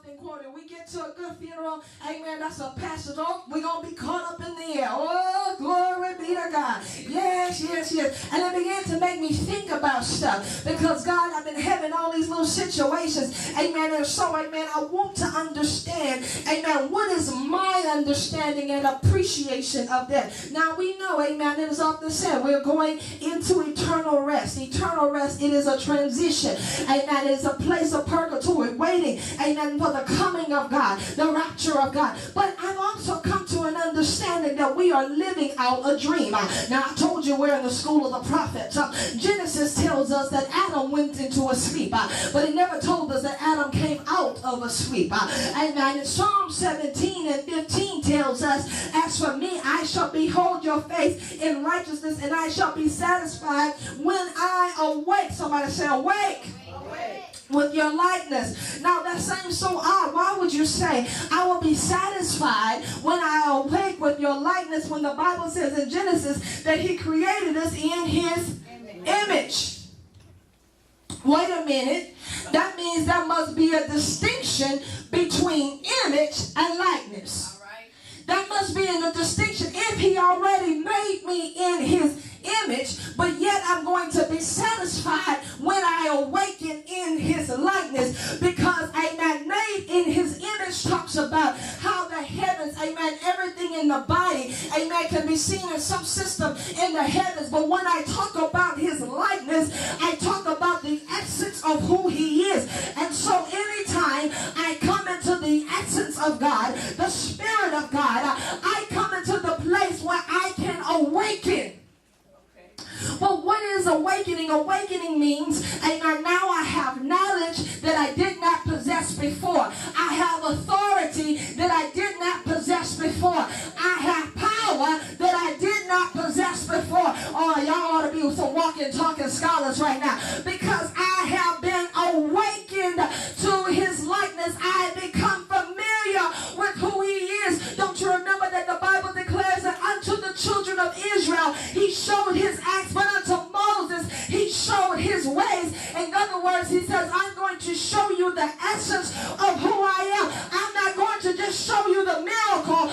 often quoted. We get to a good funeral, amen, that's a passage. Oh, we're going to be caught up in the air. Oh, glory be to God. Yes, yes, yes. And it began to make me think about stuff. Because, God, I've been having all these little situations. Amen. And so, amen, I want to understand, amen, what is my understanding and appreciation of that. Now, we know, amen, it is often said we're going into eternal rest. Eternal rest, it is a transition. Amen. It is a place of purgatory, waiting, amen, for the coming of God, the rapture of God. But I've also come to an understanding that we are living out a dream. Now, I told you we're in the school of the prophets. Genesis tells us that Adam went into a sleep, but it never told us that Adam came out of a sleep. Amen. And Psalm 17 and 15 tells us, as for me, I shall behold your face in righteousness, and I shall be satisfied when I awake. Somebody say, awake. Awake. With your likeness. Now that seems so odd. Why would you say, I will be satisfied when I awake with your likeness, when the Bible says in Genesis that he created us in his image? Wait a minute. That means there must be a distinction between image and likeness. There must be a distinction. If he already made me in his image, but yet I'm going to be satisfied when I awaken in his likeness, because, amen, made in his image talks about how the heavens, amen, everything in the body, amen, can be seen in some system in the heavens. But when I talk about his likeness, I talk about the essence of who he is. And so anytime I come into the essence of God, the Spirit of God, I come into the place where I can awaken. Well, what is awakening? Awakening means, amen, now I have knowledge that I did not possess before. I have authority that I did not possess before. I have power that I did not possess before. Oh, y'all ought to be some walking, talking scholars right now. Because I have been awakened to his likeness. I have become familiar with who he is. Don't you remember that the Bible declares that unto the children of Israel he showed his acts, but unto Moses he showed his ways. In other words, he says, I'm going to show you the essence of who I am. I'm not going to just show you the miracle,